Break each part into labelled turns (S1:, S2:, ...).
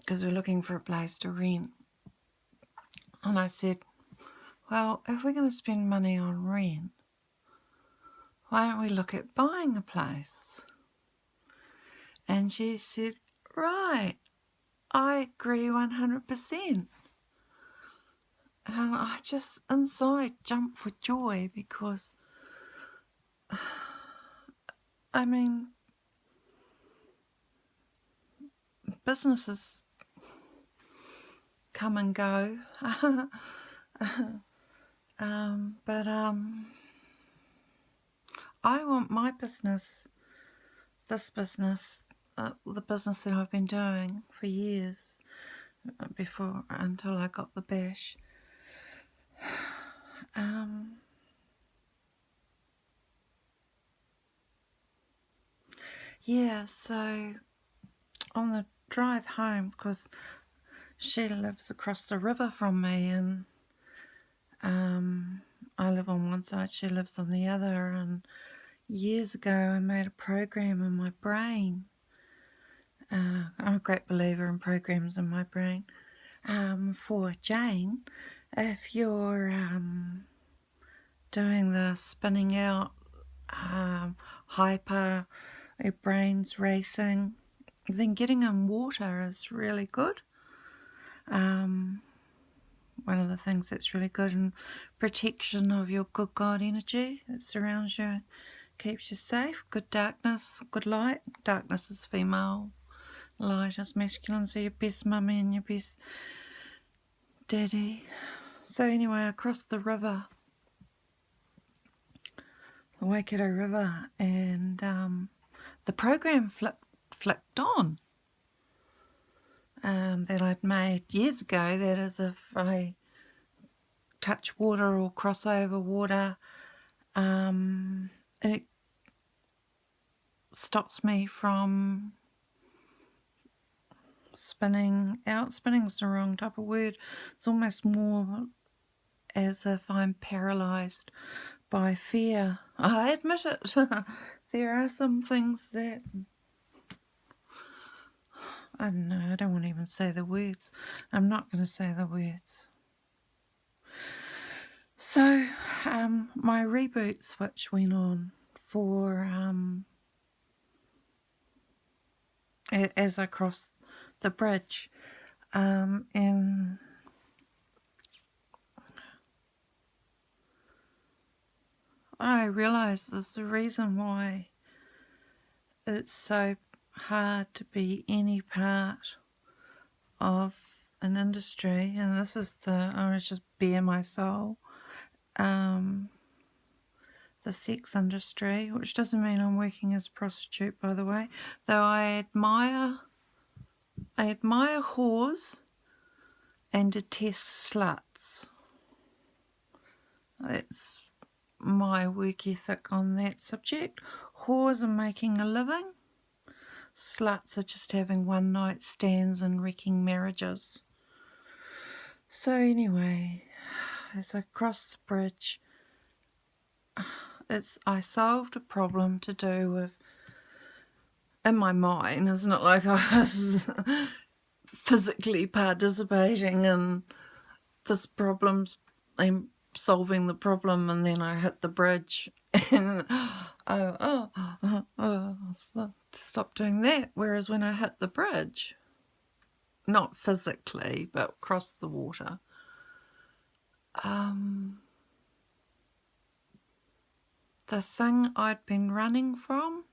S1: because we're looking for a place to rent. And I said, well, if we're going to spend money on rent, why don't we look at buying a place? And she said, right, I agree 100%. And I just inside jumped for joy because, I mean, businesses come and go. But I want my business, this business, the business that I've been doing for years before, until I got the bash. Yeah, so on the drive home, because she lives across the river from me, and I live on one side, she lives on the other, and years ago I made a program in my brain. I'm a great believer in programs in my brain. For Jane, if you're doing the spinning out, hyper, your brain's racing, then getting in water is really good. One of the things that's really good in protection of your good God energy that surrounds you, keeps you safe. Good darkness, good light. Darkness is female, light is masculine, so your best mummy and your best daddy. So anyway, across the river, the Waikato River, and the program flicked on that I'd made years ago, that is, if I touch water or cross over water, it stops me from spinning out. Spinning's the wrong type of word. It's almost more as if I'm paralysed by fear. I admit it. There are some things that, I don't know, I don't want to even say the words. I'm not going to say the words. So my reboot switch went on for as I crossed the bridge, and I realised there's a reason why it's so hard to be any part of an industry, and this is I was just bare my soul, the sex industry, which doesn't mean I'm working as a prostitute, by the way, though I admire whores and detest sluts. That's my work ethic on that subject. Whores are making a living. Sluts are just having one night stands and wrecking marriages. So anyway, as I crossed the bridge, I solved a problem to do with, in my mind, it's not like I was physically participating in this problem, I'm solving the problem, and then I hit the bridge and stop doing that. Whereas when I hit the bridge, not physically but across the water, the thing I'd been running from,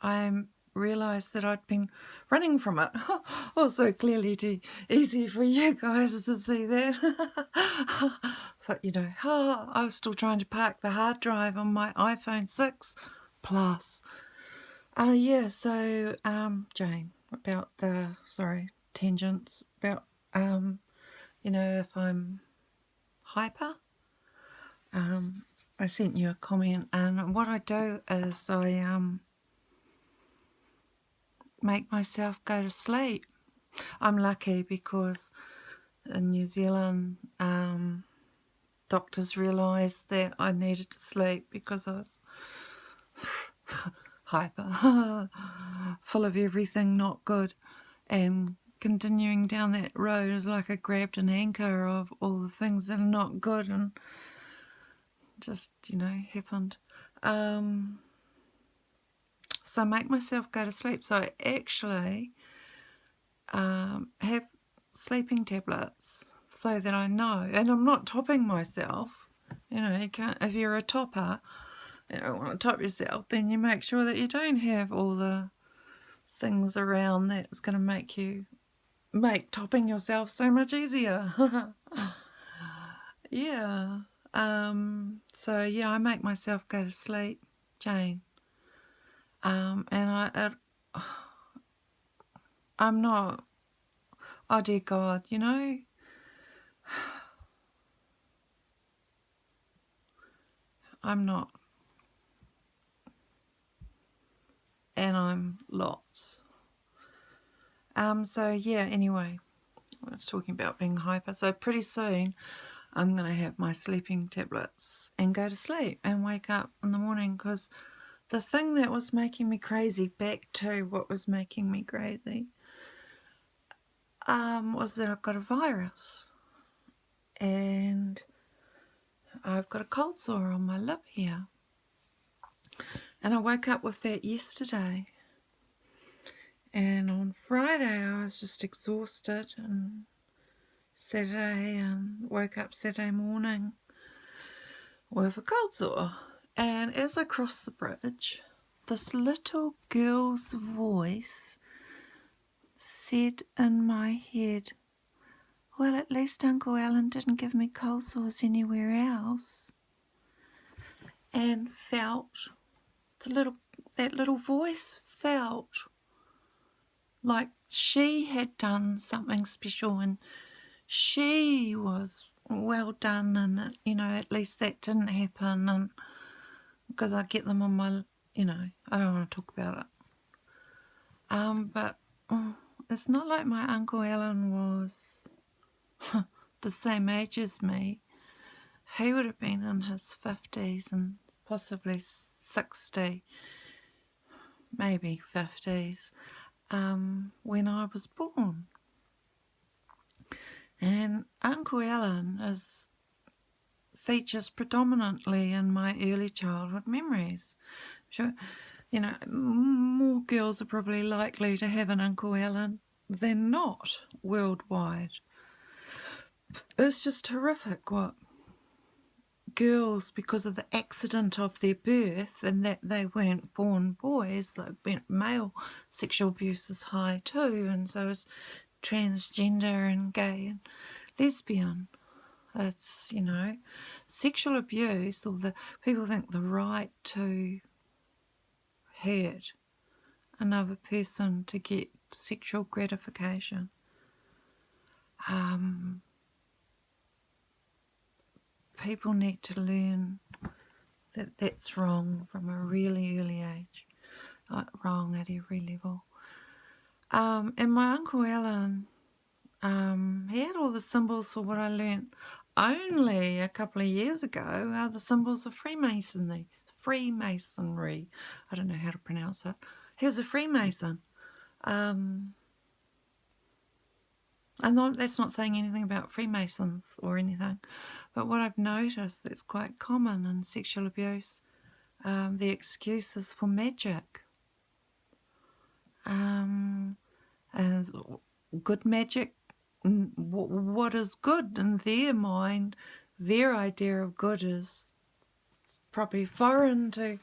S1: I realised that I'd been running from it. Also clearly too easy for you guys to see that. But you know, I was still trying to park the hard drive on my iPhone 6 Plus. Yeah, so Jane, about tangents, about you know, if I'm hyper, I sent you a comment, and what I do is make myself go to sleep. I'm lucky because in New Zealand, doctors realised that I needed to sleep because I was hyper, full of everything not good, and continuing down that road is like I grabbed an anchor of all the things that are not good and just, happened. So I make myself go to sleep. So I actually have sleeping tablets so that I know, and I'm not topping myself. You can't, if you're a topper, you don't want to top yourself, then you make sure that you don't have all the things around that's going to make topping yourself so much easier. Yeah. So yeah, I make myself go to sleep, Jane. And I'm not, oh dear God, I'm not. And I'm lots. So yeah, anyway, I was talking about being hyper. So pretty soon I'm going to have my sleeping tablets and go to sleep and wake up in the morning, because the thing that was making me crazy, back to what was making me crazy, was that I've got a virus and I've got a cold sore on my lip here. And I woke up with that yesterday. And on Friday I was just exhausted, and Saturday, and woke up Saturday morning with a cold sore. And as I crossed the bridge, this little girl's voice said in my head, well, at least Uncle Allan didn't give me cold sores anywhere else. And felt, that little voice felt like she had done something special and she was well done, and at least that didn't happen. And because I get them on my, I don't want to talk about it. But it's not like my Uncle Allan was the same age as me. He would have been in his 50s and possibly 60, maybe 50s, when I was born. And Uncle Allan features predominantly in my early childhood memories. Sure, more girls are probably likely to have an Uncle Allan than not worldwide. It's just horrific what girls, because of the accident of their birth and that they weren't born boys, male sexual abuse is high too, and so is transgender and gay and lesbian. It's, sexual abuse, or the people think the right to hurt another person to get sexual gratification. People need to learn that that's wrong from a really early age, wrong at every level. And my Uncle Allan, he had all the symbols for what I learnt only a couple of years ago, are the symbols of Freemasonry. I don't know how to pronounce it. He was a Freemason. And that's not saying anything about Freemasons or anything, but what I've noticed that's quite common in sexual abuse, the excuses for magic. And good magic, what is good in their mind, their idea of good is probably foreign to,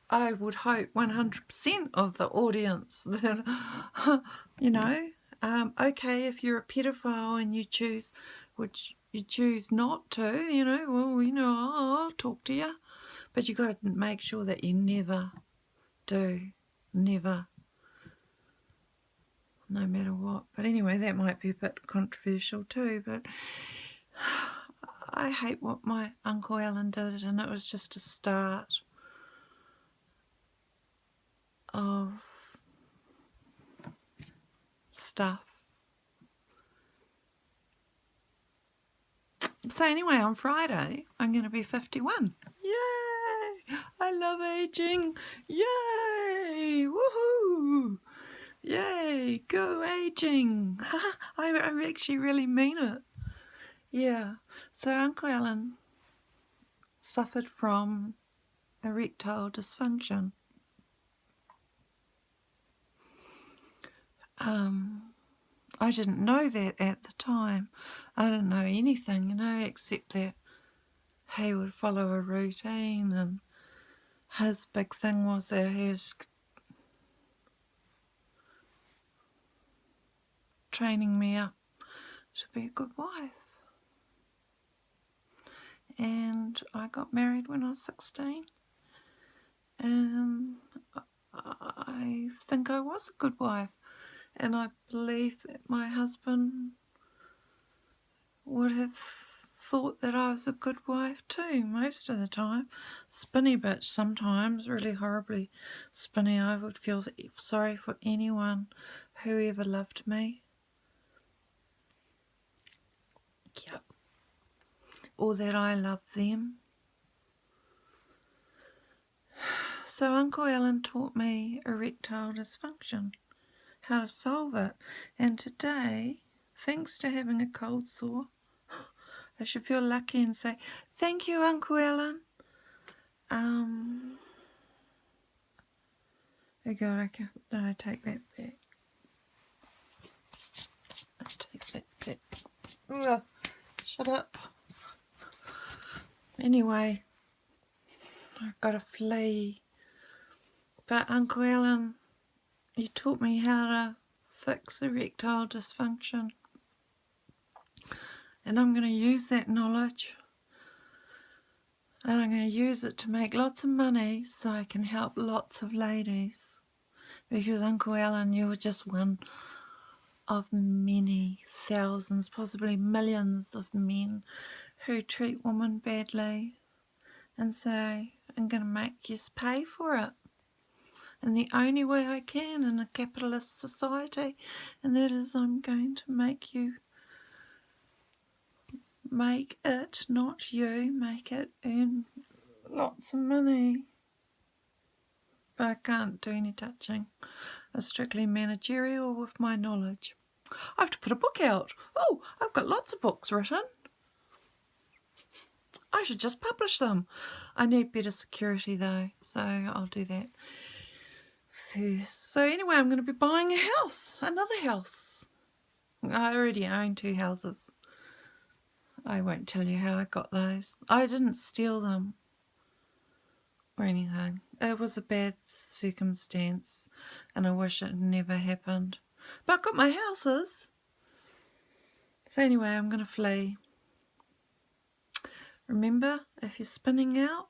S1: I would hope, 100% of the audience. That, okay, if you're a pedophile and you choose, which you choose not to, I'll talk to you. But you got to make sure that you never do, never, no matter what. But anyway, that might be a bit controversial too, but I hate what my Uncle Allan did, and it was just a start of stuff. So anyway, on Friday, I'm going to be 51. Yay! I love aging. Yay! Woohoo! Yay! Go aging! I actually really mean it. Yeah. So Uncle Allan suffered from erectile dysfunction. I didn't know that at the time. I didn't know anything, except that he would follow a routine, and his big thing was that he was training me up to be a good wife. And I got married when I was 16, and I think I was a good wife, and I believe that my husband would have thought that I was a good wife too most of the time. Spinny bitch sometimes, really horribly spinny. I would feel sorry for anyone who ever loved me. Yep. Or that I loved them. So Uncle Allan taught me erectile dysfunction, how to solve it. And today, thanks to having a cold sore, I should feel lucky and say, thank you, Uncle Allan. Oh God, I take that back. I take that back. Ugh, shut up. Anyway, I've got a flea. But Uncle Allan, you taught me how to fix erectile dysfunction. And I'm going to use that knowledge. And I'm going to use it to make lots of money so I can help lots of ladies. Because Uncle Allan, you were just one of many thousands, possibly millions of men who treat women badly. And so I'm going to make you pay for it. And the only way I can in a capitalist society, and that is I'm going to make you make it, not you, make it earn lots of money. But I can't do any touching. It's strictly managerial with my knowledge. I have to put a book out. Oh, I've got lots of books written. I should just publish them. I need better security though, so I'll do that first. So anyway, I'm going to be buying a house, another house. I already own 2 houses. I won't tell you how I got those. I didn't steal them or anything. It was a bad circumstance and I wish it never happened. But I've got my houses. So anyway, I'm going to flee. Remember, if you're spinning out,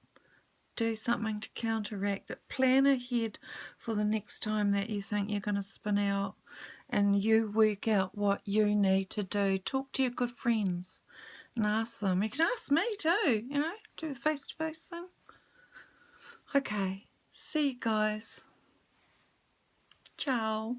S1: do something to counteract it. Plan ahead for the next time that you think you're going to spin out, and you work out what you need to do. Talk to your good friends and ask them. You can ask me too, do a face-to-face thing. Okay, see you guys. Ciao.